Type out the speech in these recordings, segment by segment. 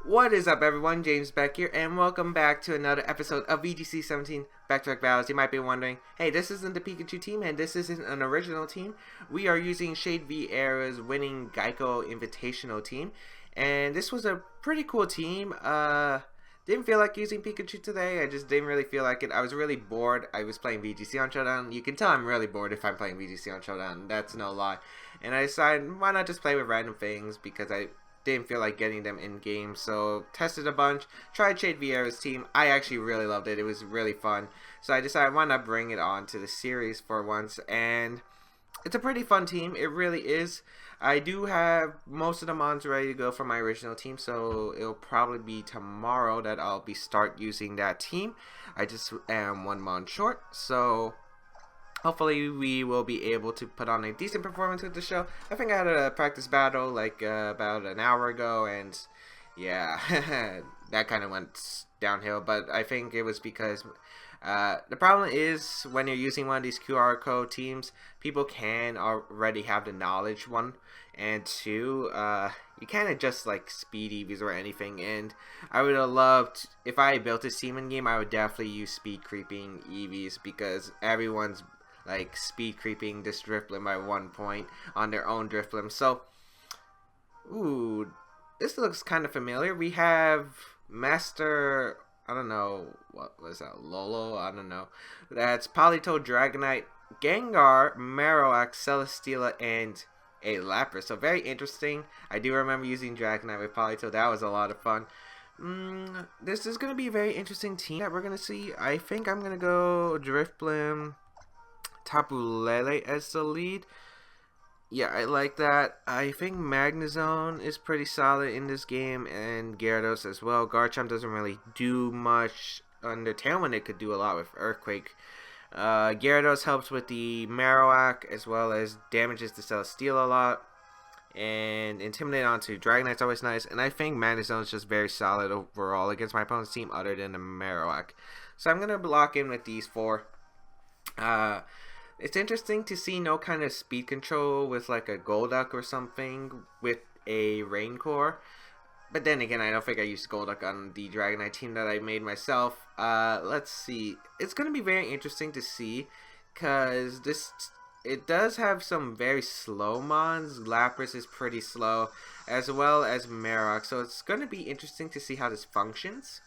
What is up, everyone? James Baek here, and welcome back to another episode of VGC 17 Back-to-Back Battles. You might be wondering, hey, this isn't the Pikachu team, and this isn't an original team. We are using Shade V Era's winning Geico Invitational team, and this was a pretty cool team. Didn't feel like using Pikachu today. I just didn't really feel like it. I was really bored. I was playing VGC on Showdown. You can tell I'm really bored if I'm playing VGC on Showdown. That's no lie. And I decided, why not just play with random things, because I didn't feel like getting them in game. So tested a bunch, tried Shade Vieira's team. I actually really loved it. It was really fun. So I decided, why not bring it on to the series for once. And it's a pretty fun team. It really is. I do have most of the mons ready to go for my original team, so it'll probably be tomorrow that I'll start using that team. I just am one mon short, so hopefully we will be able to put on a decent performance with the show. I think I had a practice battle like about an hour ago, and yeah, that kind of went downhill. But I think it was because the problem is when you're using one of these QR code teams, people can already have the knowledge, one, and two, you can't adjust like speed EVs or anything. And I would have loved, if I built this team in game, I would definitely use speed creeping EVs, because everyone's like speed creeping this Drifblim by 1 point on their own Drifblim. So, ooh, this looks kind of familiar. We have Master, I don't know, what was that, Lolo? I don't know. That's Politoed, Dragonite, Gengar, Marowak, Celesteela, and a Lapras. So very interesting. I do remember using Dragonite with Politoed. That was a lot of fun. This is going to be a very interesting team that we're going to see. I think I'm going to go Drifblim, Tapu Lele as the lead. Yeah, I like that. I think Magnezone is pretty solid in this game, and Gyarados as well. Garchomp doesn't really do much. Under Tailwind, it could do a lot with Earthquake. Gyarados helps with the Marowak, as well as damages the Celesteela a lot. And Intimidate onto Dragonite's always nice. And I think Magnezone is just very solid overall against my opponent's team, other than the Marowak. So I'm going to block in with these four. It's interesting to see no kind of speed control with like a Golduck or something with a Rain Core. But then again, I don't think I used Golduck on the Dragonite team that I made myself. Let's see. It's going to be very interesting to see, because it does have some very slow mons. Lapras is pretty slow, as well as Marowak. So it's going to be interesting to see how this functions,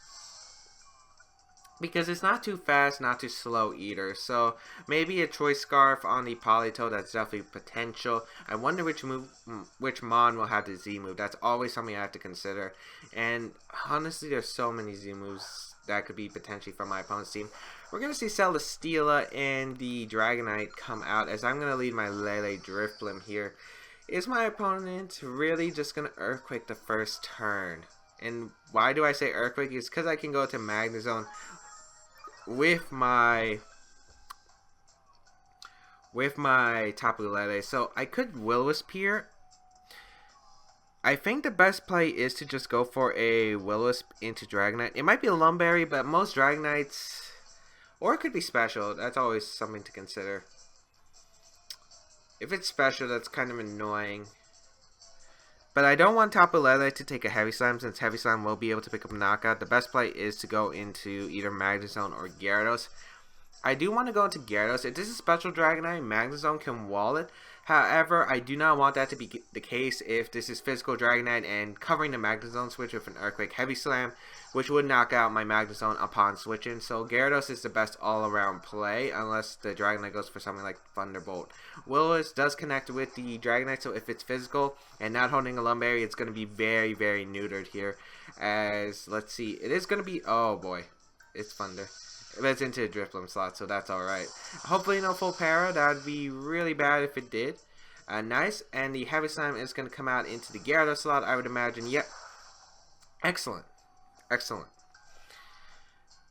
because it's not too fast, not too slow either. So maybe a Choice Scarf on the Politoed, that's definitely potential. I wonder which mon will have the Z move. That's always something I have to consider. And honestly, there's so many Z moves that could be potentially from my opponent's team. We're going to see Celesteela and the Dragonite come out, as I'm going to lead my Lele Drifblim here. Is my opponent really just going to Earthquake the first turn? And why do I say Earthquake? It's because I can go to Magnezone with my Tapu Lele. So I could Will-O-Wisp here. I think the best play is to just go for a Will-O-Wisp into Dragonite. It might be a Lumberry, but most Dragonites, or it could be special. That's always something to consider. If it's special, that's kind of annoying. But I don't want Tapu Lele to take a Heavy Slam, since Heavy Slam will be able to pick up a knockout. The best play is to go into either Magnezone or Gyarados. I do want to go into Gyarados. If this is Special Dragonite, Magnezone can wall it. However, I do not want that to be the case if this is Physical Dragonite and covering the Magnezone switch with an Earthquake Heavy Slam, which would knock out my Magnezone upon switching. So Gyarados is the best all-around play, unless the Dragonite goes for something like Thunderbolt. Will-O-Wisp does connect with the Dragonite, so if it's physical and not holding a Lumberry, it's going to be very, very neutered here. As, let's see, it is going to be, oh boy, it's Thunder. But it's into the Drifblim slot, so that's alright. Hopefully no full para. That would be really bad if it did. Nice. And the Heavy Slam is going to come out into the Gyarados slot, I would imagine. Yep. Excellent. Excellent.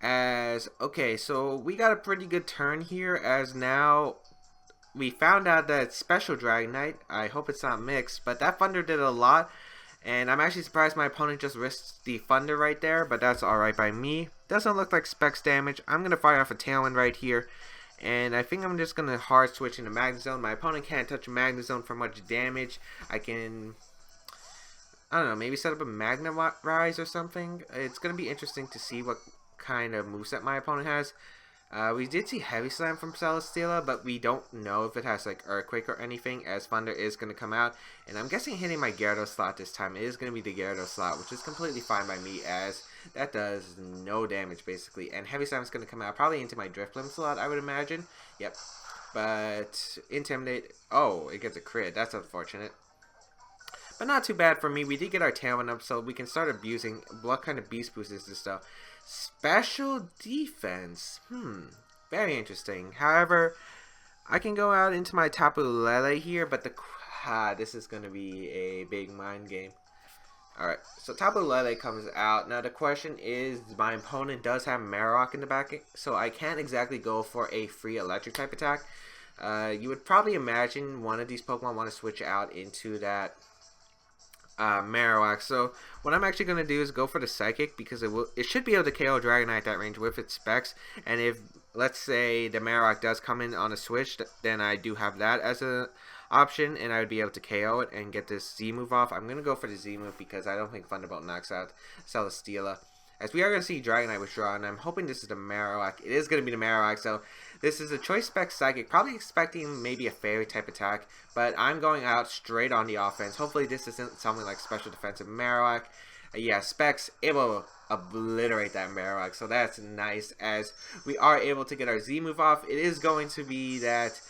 Okay, so we got a pretty good turn here, as now we found out that it's Special Dragonite. I hope it's not mixed, but that Thunder did a lot. And I'm actually surprised my opponent just risked the Thunder right there, but that's alright by me. Doesn't look like Specs damage. I'm going to fire off a Tailwind right here. And I think I'm just going to hard switch into Magnezone. My opponent can't touch Magnezone for much damage. I can I don't know, maybe set up a Magna Rise or something. It's going to be interesting to see what kind of moveset my opponent has. We did see Heavy Slam from Celesteela, but we don't know if it has like Earthquake or anything, as Thunder is going to come out. And I'm guessing hitting my Gyarados slot this time, it is going to be the Gyarados slot, which is completely fine by me, as that does no damage basically. And Heavy Slam is going to come out probably into my Drifblim slot, I would imagine. Yep. But Intimidate, oh, it gets a crit. That's unfortunate. But not too bad for me. We did get our Tailwind up, so we can start abusing. What kind of Beast Boost is this though? Special Defense. Very interesting. However, I can go out into my Tapu Lele here, but this is going to be a big mind game. Alright, so Tapu Lele comes out. Now the question is, my opponent does have Marowak in the back, so I can't exactly go for a free electric type attack. You would probably imagine one of these Pokemon want to switch out into that Marowak. So what I'm actually going to do is go for the Psychic, because it should be able to KO Dragonite at that range with its specs. And if, let's say, the Marowak does come in on a switch, then I do have that as a option, and I would be able to KO it and get this Z move off. I'm going to go for the Z move because I don't think Thunderbolt knocks out Celesteela, as we are going to see Dragonite withdraw, and I'm hoping this is the Marowak. It is going to be the Marowak, so this is a Choice Spec Psychic, probably expecting maybe a Fairy type attack, but I'm going out straight on the offense. Hopefully this isn't something like Special Defensive Marowak. Yeah, Specs, it will obliterate that Marowak, so that's nice, as we are able to get our Z move off. It is going to be that,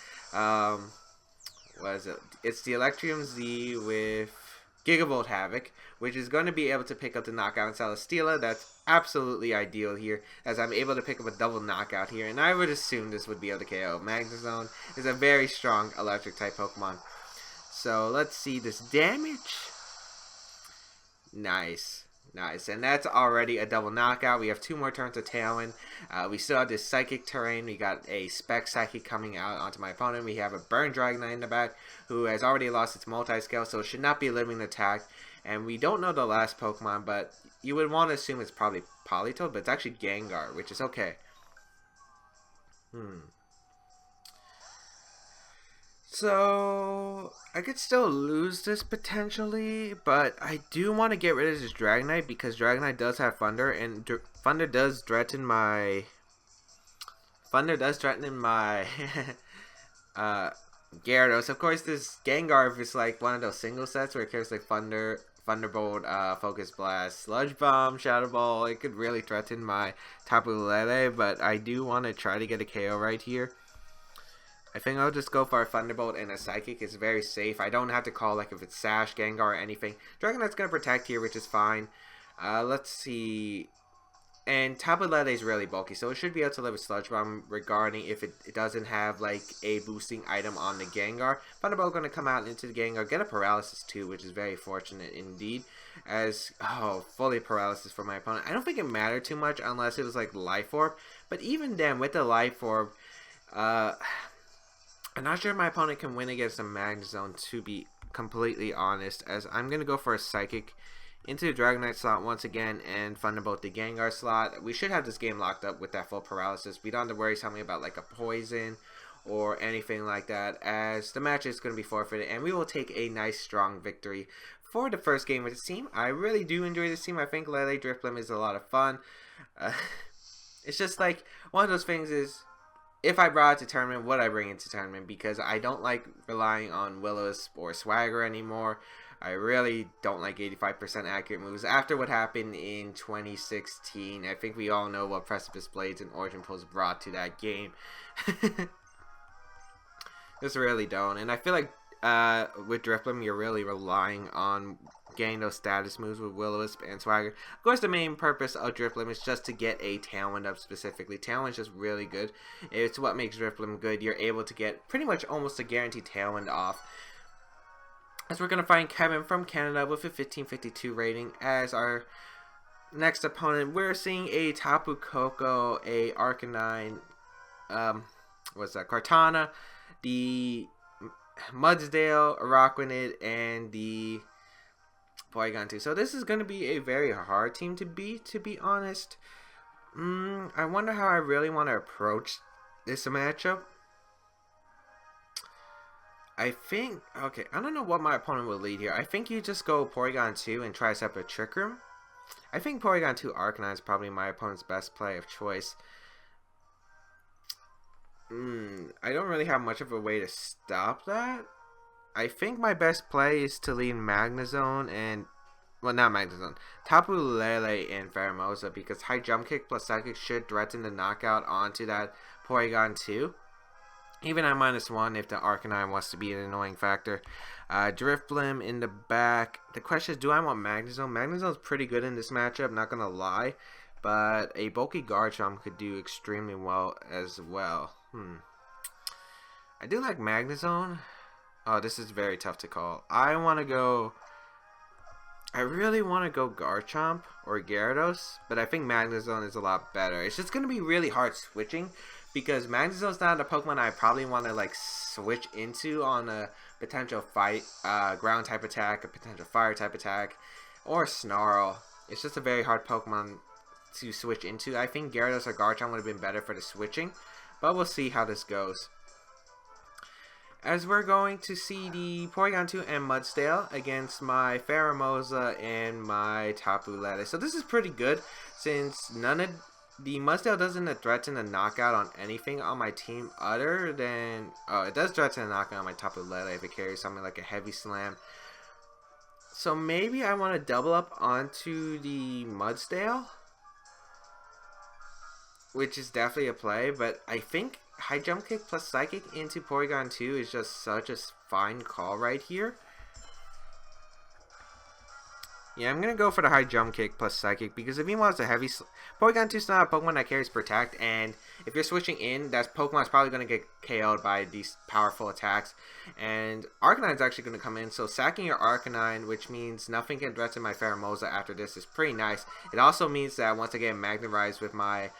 what is it? It's the Electrium Z with Gigavolt Havoc, which is going to be able to pick up the knockout in Celesteela. That's absolutely ideal here, as I'm able to pick up a double knockout here, and I would assume this would be able to KO. Magnezone is a very strong electric type Pokemon. So let's see this damage. Nice. Nice, and that's already a double knockout. We have 2 more turns of Tailwind. We still have this Psychic terrain. We got a Spec Psychic coming out onto my opponent. We have a Burn Dragonite in the back, who has already lost its multi-scale, so it should not be a living attack. And we don't know the last Pokemon, but you would want to assume it's probably Politoed, but it's actually Gengar, which is okay. So, I could still lose this potentially, but I do want to get rid of this Dragonite, because Dragonite does have Thunder, and Thunder does threaten my Gyarados. Of course, this Gengar is like one of those single sets where it carries like Thunderbolt, Focus Blast, Sludge Bomb, Shadow Ball. It could really threaten my Tapu Lele, but I do want to try to get a KO right here. I think I'll just go for a Thunderbolt and a Psychic. It's very safe. I don't have to call like if it's Sash, Gengar, or anything. Dragonite's going to protect here, which is fine. Let's see. And Tapu Lele is really bulky, so it should be able to live with Sludge Bomb regarding if it doesn't have like a boosting item on the Gengar. Thunderbolt going to come out into the Gengar, get a Paralysis too, which is very fortunate indeed. As, fully Paralysis for my opponent. I don't think it mattered too much unless it was like Life Orb. But even then, with the Life Orb, I'm not sure if my opponent can win against a Magnezone, to be completely honest, as I'm going to go for a Psychic into the Dragonite slot once again and Thunderbolt the Gengar slot. We should have this game locked up with that full Paralysis. We don't have to worry something about like a Poison or anything like that, as the match is going to be forfeited, and we will take a nice strong victory for the first game with this team. I really do enjoy this team. I think Lele Drifblim is a lot of fun. It's just like one of those things is, if I brought it to tournament, would I bring it to tournament? Because I don't like relying on Will-O-Wisp or Swagger anymore. I really don't like 85% accurate moves. After what happened in 2016, I think we all know what Precipice Blades and Origin Pulse brought to that game. Just really don't. And I feel like with Drifblim, you're really relying on getting those status moves with Will-O-Wisp and Swagger. Of course, the main purpose of Drifblim is just to get a Tailwind up specifically. Tailwind's just really good. It's what makes Drifblim good. You're able to get pretty much almost a guaranteed Tailwind off. As we're going to find Kevin from Canada with a 1552 rating as our next opponent. We're seeing a Tapu Koko, a Arcanine, Kartana, the Mudsdale, Araquanid, and the Porygon2. So this is going to be a very hard team to beat, to be honest. I wonder how I really want to approach this matchup. I think, okay, I don't know what my opponent will lead here. I think you just go Porygon 2 and try to set up a Trick Room. I think Porygon 2 Arcanine is probably my opponent's best play of choice. I don't really have much of a way to stop that. I think my best play is to lead Magnezone and, well, not Magnezone, Tapu Lele and Pheromosa, because High Jump Kick plus Psychic should threaten the knockout onto that Porygon 2. Even at -1 if the Arcanine wants to be an annoying factor. Drifblim in the back. The question is, do I want Magnezone? Magnezone's pretty good in this matchup, not gonna lie. But a bulky Garchomp could do extremely well as well. I do like Magnezone. Oh, this is very tough to call. I really want to go Garchomp or Gyarados, but I think Magnezone is a lot better. It's just going to be really hard switching because Magnezone's not a Pokemon I probably want to like switch into on a potential fight, ground type attack, a potential fire type attack, or Snarl. It's just a very hard Pokemon to switch into. I think Gyarados or Garchomp would have been better for the switching, but we'll see how this goes. As we're going to see the Porygon 2 and Mudsdale against my Pheromosa and my Tapu Lele. So this is pretty good since none of the Mudsdale doesn't threaten a knockout on anything on my team other than, oh, it does threaten a knockout on my Tapu Lele if it carries something like a Heavy Slam. So maybe I want to double up onto the Mudsdale, which is definitely a play, but I think High Jump Kick plus Psychic into Porygon 2 is just such a fine call right here. Yeah, I'm going to go for the High Jump Kick plus Psychic because if he wants a heavy... Porygon 2 is not a Pokemon that carries Protect, and if you're switching in, that Pokemon's probably going to get KO'd by these powerful attacks. And Arcanine's actually going to come in, so sacking your Arcanine, which means nothing can threaten my Pheromosa after this, is pretty nice. It also means that once I get Magnerized with my...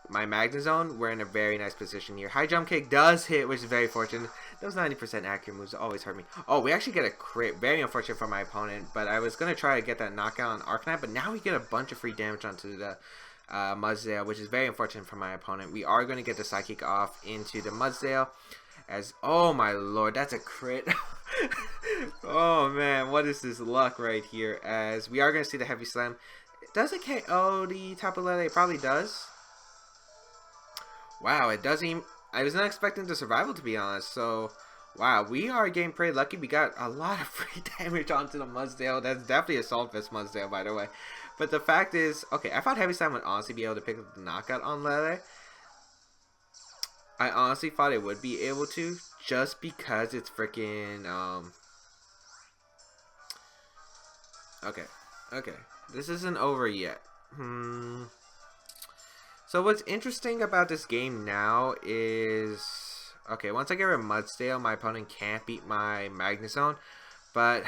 my Magnezone, we're in a very nice position here. High Jump Kick does hit, which is very fortunate. Those 90% accurate moves always hurt me. Oh, we actually get a crit. Very unfortunate for my opponent, but I was going to try to get that knockout on Arcanine, but now we get a bunch of free damage onto the Mudsdale, which is very unfortunate for my opponent. We are going to get the Psychic off into the Mudsdale. As, oh my lord, that's a crit. Oh man, what is this luck right here? As we are going to see the Heavy Slam. Does it KO the Tapu Lele? It probably does. Wow, it doesn't even... I was not expecting the survival, to be honest. So, wow, we are getting pretty lucky. We got a lot of free damage onto the Mudsdale. That's definitely a Saltfist Mudsdale, by the way. But the fact is... Okay, I thought Heavy Slam would honestly be able to pick up the knockout on Lele. I honestly thought it would be able to, just because it's freaking... Okay. This isn't over yet. So what's interesting about this game now is, okay, once I get rid of Mudsdale, my opponent can't beat my Magnezone, but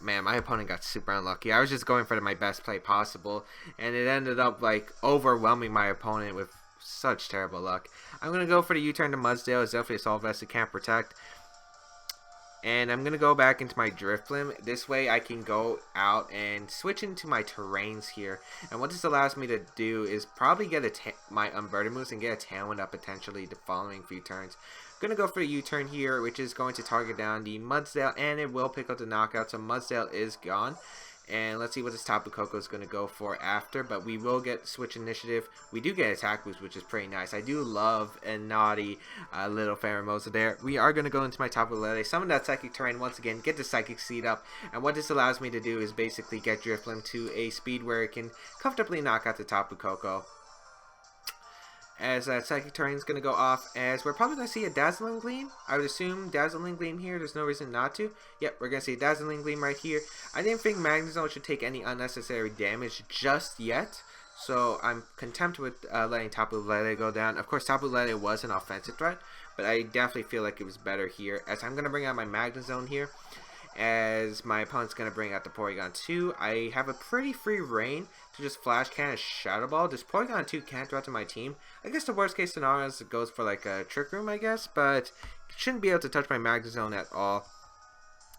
man, my opponent got super unlucky. I was just going for my best play possible, and it ended up like overwhelming my opponent with such terrible luck. I'm going to go for the U-turn to Mudsdale. It's definitely a Assault Vest, it can't protect. And I'm going to go back into my Drifblim. This way I can go out and switch into my terrains here. And what this allows me to do is probably get my Unburden moves and get a Tailwind up potentially the following few turns. I'm going to go for a U-turn here, which is going to target down the Mudsdale, and it will pick up the knockout. So Mudsdale is gone. And let's see what this Tapu Koko is going to go for after. But we will get Switch Initiative. We do get Attack Boost, which is pretty nice. I do love a naughty little Pheromosa there. We are going to go into my Tapu Lele, summon that Psychic Terrain once again, get the Psychic Seed up. And what this allows me to do is basically get Drifblim to a speed where it can comfortably knock out the Tapu Koko. As that Psychic Terrain is going to go off, as we're probably going to see a Dazzling Gleam. I would assume Dazzling Gleam here. There's no reason not to. Yep, we're going to see a Dazzling Gleam right here. I didn't think Magnezone should take any unnecessary damage just yet, so I'm content with letting Tapu Lele go down. Of course, Tapu Lele was an offensive threat, but I definitely feel like it was better here. As I'm going to bring out my Magnezone here, as my opponent's going to bring out the Porygon 2. I have a pretty free reign to just Flash Cannon Shadow Ball. This Porygon 2 can't threaten my team. I guess the worst case scenario is it goes for like a Trick Room, I guess, but shouldn't be able to touch my Magnezone at all.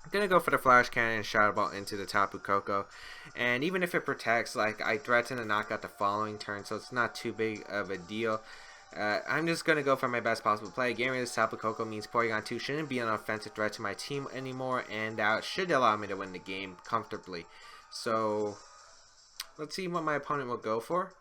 I'm going to go for the Flash Cannon and Shadow Ball into the Tapu Koko. And even if it protects, like, I threaten to knock out the following turn, so it's not too big of a deal. I'm just going to go for my best possible play. Getting rid of Tapu Koko means Porygon 2 shouldn't be an offensive threat to my team anymore, and that should allow me to win the game comfortably. So, let's see what my opponent will go for.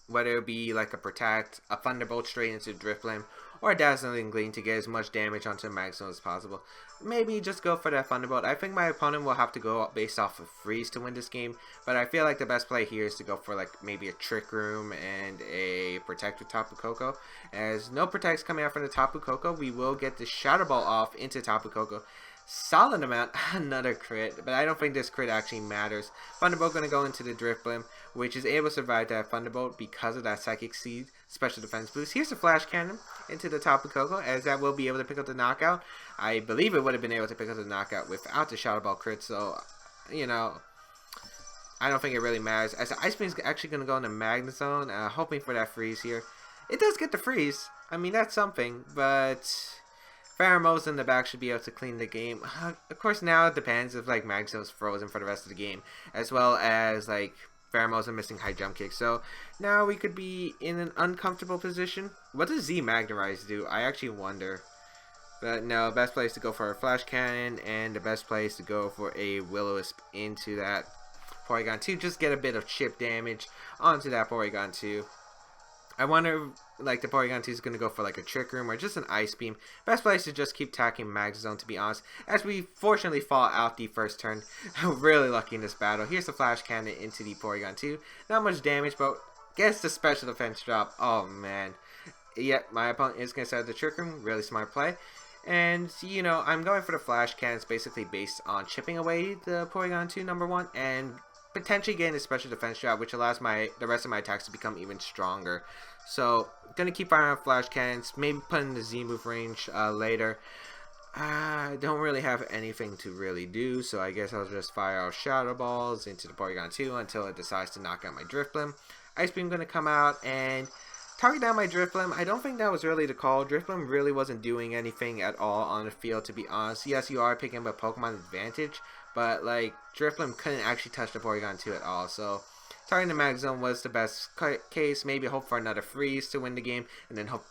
Whether it be like a Protect, a Thunderbolt straight into Drifblim, or a Dazzling Gleam to get as much damage onto the Magzone as possible. Maybe just go for that Thunderbolt. I think my opponent will have to go based off of Freeze to win this game, but I feel like the best play here is to go for like maybe a Trick Room and a Protect with Tapu Koko. As no Protects coming out from the Tapu Koko, we will get the Shadow Ball off into Tapu Koko. Solid amount, another crit, but I don't think this crit actually matters. Thunderbolt going to go into the Drifblim, which is able to survive that Thunderbolt because of that Psychic Seed special defense boost. Here's a Flash Cannon into the Tapu Koko, as that will be able to pick up the knockout. I believe it would have been able to pick up the knockout without the Shadow Ball crit, so, you know, I don't think it really matters. As the Ice Beam is actually going to go into Magnezone, hoping for that freeze here. It does get the freeze. I mean, that's something, but Pheromosa in the back should be able to clean the game. Of course, now it depends if like Magzone's frozen for the rest of the game, as well as like Pheromosa missing high jump kick. So now we could be in an uncomfortable position. What does Z Magnerize do? I actually wonder. But no, best place to go for a Flash Cannon, and the best place to go for a Will-O-Wisp into that Porygon 2. Just get a bit of chip damage onto that Porygon 2. I wonder, like, the Porygon 2 is going to go for, like, a Trick Room or just an Ice Beam. Best place to just keep attacking Magzone, to be honest. As we fortunately fall out the first turn. Really lucky in this battle. Here's the Flash Cannon into the Porygon 2. Not much damage, but gets the special defense drop. Oh, man. Yep, my opponent is going to set the Trick Room. Really smart play. And, you know, I'm going for the Flash Cannon. It's basically based on chipping away the Porygon 2, number one, and potentially getting a special defense drop, which allows the rest of my attacks to become even stronger. So, gonna keep firing on Flash Cannons, maybe put in the Z move range later. I don't really have anything to really do, so I guess I'll just fire out Shadow Balls into the Porygon 2 until it decides to knock out my Drifblim. Ice Beam gonna come out and target down my Drifblim. I don't think that was really the call. Drifblim really wasn't doing anything at all on the field, to be honest. Yes, you are picking up a Pokemon advantage, but like Drifblim couldn't actually touch the Porygon 2 at all. So targeting the Magzone was the best case. Maybe hope for another freeze to win the game, and then hope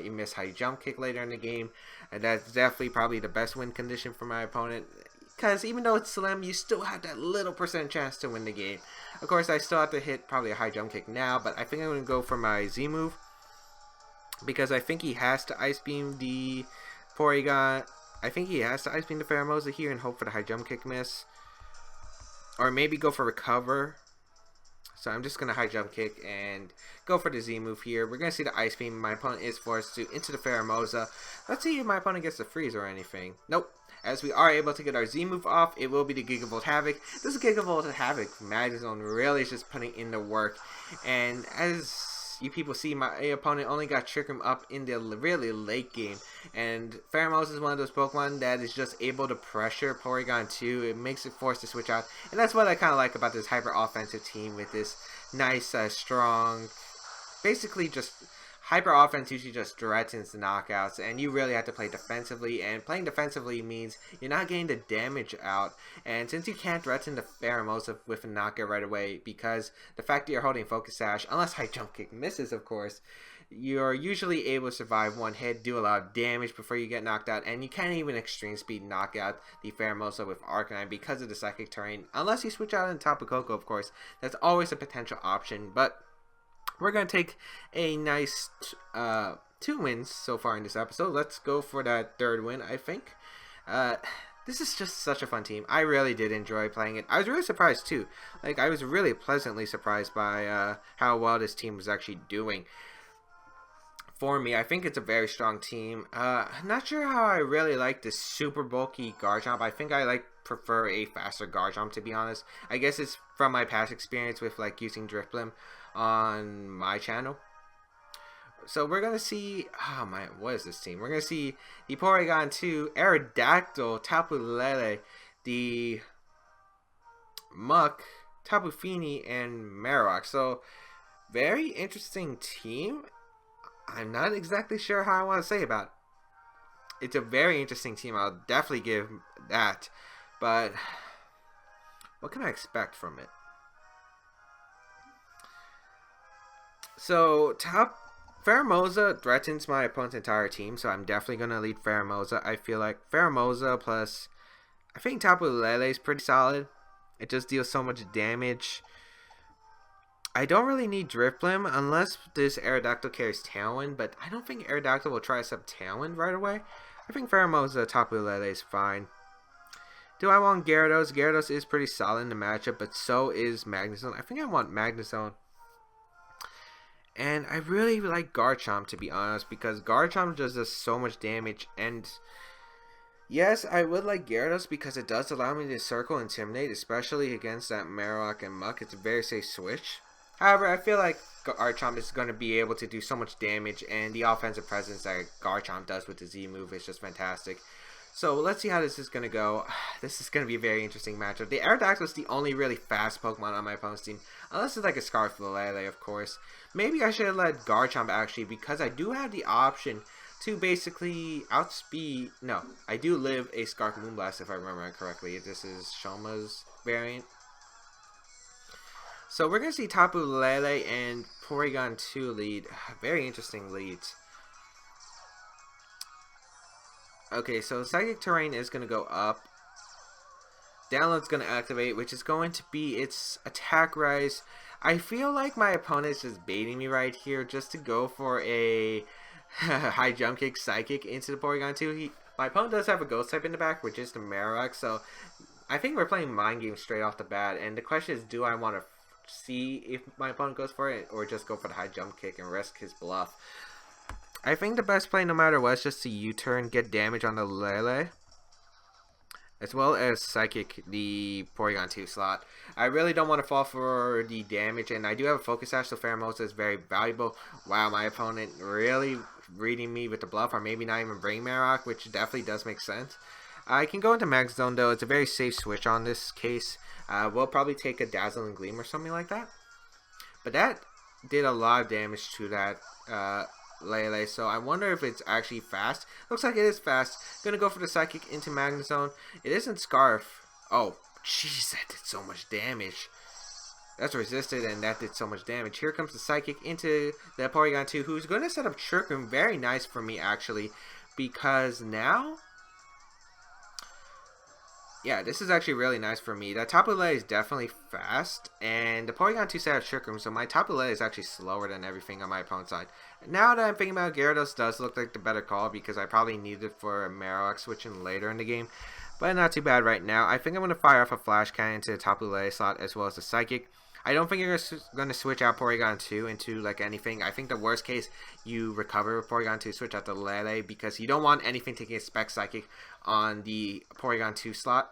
you miss high jump kick later in the game. And that's definitely probably the best win condition for my opponent, because even though it's slim, you still have that little % chance to win the game. Of course, I still have to hit probably a high jump kick now, but I think I'm going to go for my Z move, because I think he has to Ice Beam the Porygon. I think he has to Ice Beam the Pheromosa here and hope for the high jump kick miss. Or maybe go for Recover. So I'm just going to high jump kick and go for the Z move here. We're going to see the Ice Beam. My opponent is forced to into the Pheromosa. Let's see if my opponent gets the freeze or anything. Nope. As we are able to get our Z move off, it will be the Gigavolt Havoc. This is Gigavolt Havoc. Magzone really is just putting in the work. And as you people see, my opponent only got Trick Room up in the really late game. And Pheromosa is one of those Pokemon that is just able to pressure Porygon 2. It makes it forced to switch out. And that's what I kind of like about this hyper offensive team with this nice, strong, basically just hyper offense usually just threatens the knockouts, and you really have to play defensively, and playing defensively means you're not getting the damage out. And since you can't threaten the Pheromosa with a knockout right away, because the fact that you're holding Focus Sash, unless high jump kick misses of course, you're usually able to survive one hit, do a lot of damage before you get knocked out, and you can't even extreme speed knock out the Pheromosa with Arcanine because of the psychic terrain, unless you switch out in Tapu Koko, of course. That's always a potential option, but we're going to take a nice 2 wins so far in this episode. Let's go for that 3rd win, I think. This is just such a fun team. I really did enjoy playing it. I was really surprised too. Like, I was really pleasantly surprised by how well this team was actually doing. For me, I think it's a very strong team. Not sure how I really like this super bulky Garchomp. I think I prefer a faster Garchomp, to be honest. I guess it's from my past experience with like using Drifblim on my channel. So we're gonna see, oh man, what is this team? We're gonna see the Porygon 2, Aerodactyl, Tapu Lele, the Muck, Tapu Fini, and Marowak. So very interesting team. I'm not exactly sure how I want to say about it. It's a very interesting team. I'll definitely give that. But what can I expect from it? So Pheromosa threatens my opponent's entire team, so I'm definitely going to lead Pheromosa. I feel like Pheromosa plus, I think Tapu Lele is pretty solid. It just deals so much damage. I don't really need Drifblim unless this Aerodactyl carries Tailwind, but I don't think Aerodactyl will try to sub Tailwind right away. I think Pheromosa Tapu Lele is fine. Do I want Gyarados? Gyarados is pretty solid in the matchup, but so is Magnezone. I think I want Magnezone. And I really like Garchomp, to be honest, because Garchomp just does so much damage. And yes, I would like Gyarados because it does allow me to circle Intimidate, especially against that Marowak and Muck. It's a very safe switch. However, I feel like Garchomp is going to be able to do so much damage, and the offensive presence that Garchomp does with the Z move is just fantastic. So let's see how this is going to go. This is going to be a very interesting matchup. The Aerodactyl is the only really fast Pokemon on my opponent's team. Unless it's like a Scarflele, of course. Maybe I should have led Garchomp actually, because I do have the option to basically outspeed. No, I do live a Scarf Moonblast if I remember correctly. This is Shoma's variant. So we're going to see Tapu Lele and Porygon 2 lead. Very interesting leads. Okay, so Psychic Terrain is going to go up. Download's going to activate, which is going to be its attack rise. I feel like my opponent is just baiting me right here just to go for a high jump kick Psychic into the Porygon 2. My opponent does have a Ghost type in the back, which is the Marowak, so I think we're playing Mind Games straight off the bat. And the question is, do I want to see if my opponent goes for it or just go for the high jump kick and risk his bluff? I think the best play no matter what is just to U-turn, get damage on the Lele, as well as Psychic the Porygon 2 slot. I really don't want to fall for the damage, and I do have a Focus Sash, so Pheromosa is very valuable. Wow, my opponent really reading me with the bluff, or maybe not even bring Marowak, which definitely does make sense. I can go into Max Zone though. It's a very safe switch on this case. We'll probably take a Dazzling Gleam or something like that. But that did a lot of damage to that Lele, so I wonder if it's actually fast. Looks like it is fast. Gonna go for the Psychic into Magnezone. It isn't Scarf. Oh, jeez, that did so much damage. That's resisted, and that did so much damage. Here comes the Psychic into the Porygon 2, who's going to set up Trick Room. Very nice for me, actually, because now, yeah, this is actually really nice for me. That Tapu Lele is definitely fast, and the Porygon 2 set up Trick Room, so my Tapu Lele is actually slower than everything on my opponent's side. Now that I'm thinking about it, Gyarados does look like the better call because I probably need it for a Marowak switching later in the game, but not too bad right now. I think I'm going to fire off a Flash Cannon to the Tapu Lele slot as well as the Psychic. I don't think you're going to switch out Porygon 2 into like anything. I think the worst case, you recover Porygon 2, switch out the Lele, because you don't want anything taking a Spec Psychic on the Porygon 2 slot.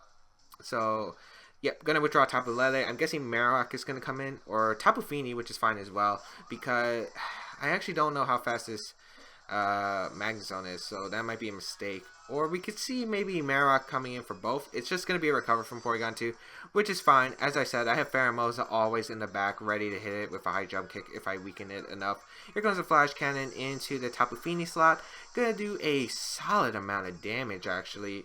So, yep, going to withdraw Tapu Lele. I'm guessing Marowak is going to come in, or Tapu Fini, which is fine as well, because I actually don't know how fast this Magnezone is, so that might be a mistake. Or we could see maybe Marowak coming in for both. It's just going to be a recover from Porygon 2, which is fine. As I said, I have Pheromosa always in the back, ready to hit it with a high jump kick if I weaken it enough. Here comes the Flash Cannon into the Tapu Fini slot. Going to do a solid amount of damage, actually.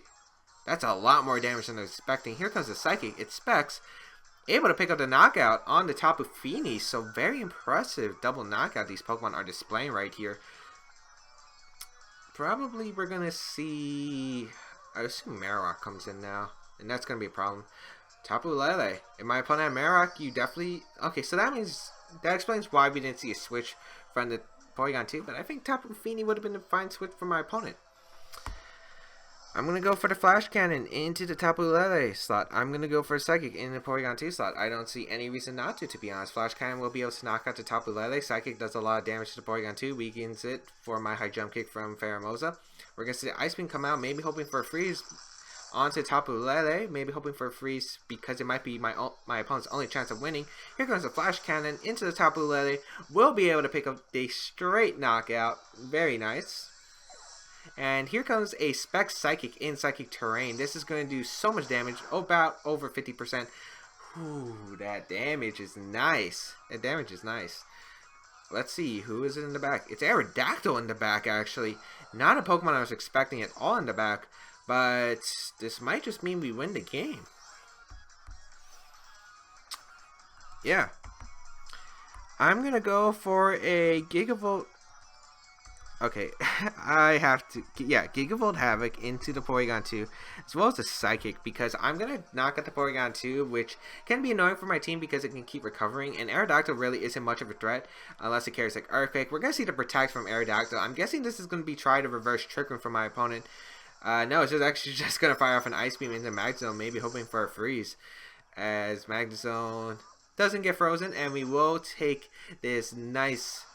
That's a lot more damage than I was expecting. Here comes the Psychic. It specs. Able to pick up the knockout on the Tapu Fini. So very impressive double knockout these Pokemon are displaying right here. Probably we're going to see, I assume Marowak comes in now, and that's going to be a problem. Tapu Lele. If my opponent had Marowak, you definitely, okay, so that means, that explains why we didn't see a switch from the Porygon 2, but I think Tapu Fini would have been a fine switch for my opponent. I'm going to go for the Flash Cannon into the Tapu Lele slot. I'm going to go for a Psychic in the Porygon 2 slot. I don't see any reason not to be honest. Flash Cannon will be able to knock out the Tapu Lele. Psychic does a lot of damage to the Porygon 2. Weakens it for my high jump kick from Pheromosa. We're going to see the Ice Beam come out, maybe hoping for a freeze onto Tapu Lele. Maybe hoping for a freeze because it might be my opponent's only chance of winning. Here comes the Flash Cannon into the Tapu Lele. We'll be able to pick up a straight knockout. Very nice. And here comes a Spec Psychic in Psychic Terrain. This is going to do so much damage, about over 50%. Ooh, that damage is nice. That damage is nice. Let's see, who is in the back? It's Aerodactyl in the back, actually. Not a Pokemon I was expecting at all in the back. But this might just mean we win the game. Yeah. I'm going to go for a Gigavolt. Okay, I have to, yeah, Gigavolt Havoc into the Porygon 2, as well as the Psychic, because I'm going to knock out the Porygon 2, which can be annoying for my team because it can keep recovering, and Aerodactyl really isn't much of a threat, unless it carries like Earthquake. We're going to see the Protect from Aerodactyl. I'm guessing this is going to be try to reverse Trick Room from my opponent. No, it's actually just going to fire off an Ice Beam into Magnezone, maybe hoping for a Freeze, as Magnezone doesn't get frozen, and we will take this nice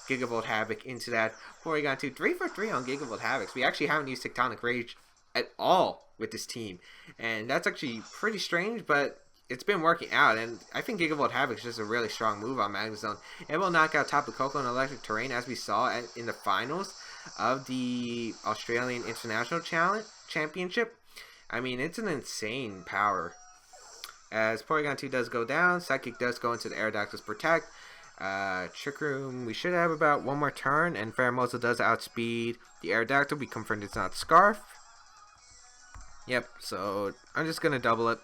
Gigavolt Havoc into that Porygon 2. 3 for 3 on Gigavolt Havocs. We actually haven't used Tectonic Rage at all with this team, and that's actually pretty strange, but it's been working out, and I think Gigavolt Havoc is just a really strong move on Magnezone. It will knock out Tapu Koko in Electric Terrain, as we saw in the finals of the Australian International Championship. I mean, it's an insane power. As Porygon 2 does go down, Psychic does go into the Aerodactyl's Protect. Trick Room, we should have about one more turn, and Pheromosa does outspeed the Aerodactyl. We confirmed it's not Scarf. Yep, so I'm just going to double it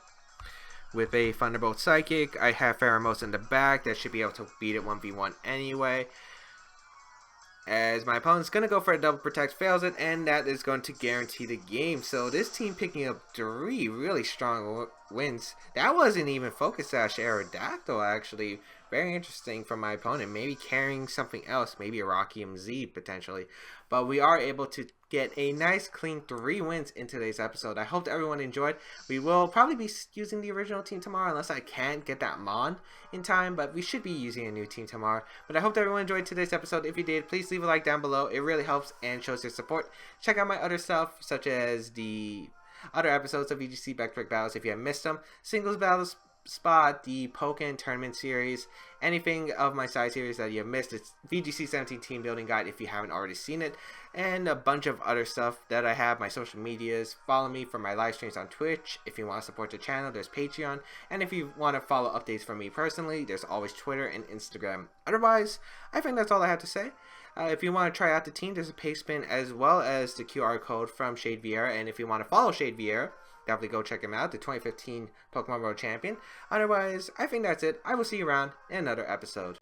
with a Thunderbolt Psychic. I have Pheromosa in the back. That should be able to beat it 1v1 anyway. As my opponent's going to go for a double protect, fails it, and that is going to guarantee the game. So this team picking up 3 really strong wins. That wasn't even Focus Sash Aerodactyl, actually. Very interesting from my opponent. Maybe carrying something else, maybe a Garchomp Z potentially. But we are able to get a nice clean 3 wins in today's episode. I hope everyone enjoyed. We will probably be using the original team tomorrow unless I can't get that Mon in time, but we should be using a new team tomorrow. But I hope everyone enjoyed today's episode. If you did, please leave a like down below. It really helps and shows your support. Check out my other stuff, such as the other episodes of VGC Back-to-Back Battles if you have missed them. Singles battles spot, the Pokken Tournament Series, anything of my side series that you have missed. It's VGC 17 Team Building Guide if you haven't already seen it, and a bunch of other stuff that I have. My social medias, follow me for my live streams on Twitch. If you want to support the channel, there's Patreon, and if you want to follow updates from me personally, there's always Twitter and Instagram. Otherwise, I think that's all I have to say. If you want to try out the team, there's a pay spin as well as the QR code from Shade Vieira, and if you want to follow Shade Vieira, definitely go check him out, the 2015 Pokemon World Champion. Otherwise, I think that's it. I will see you around in another episode.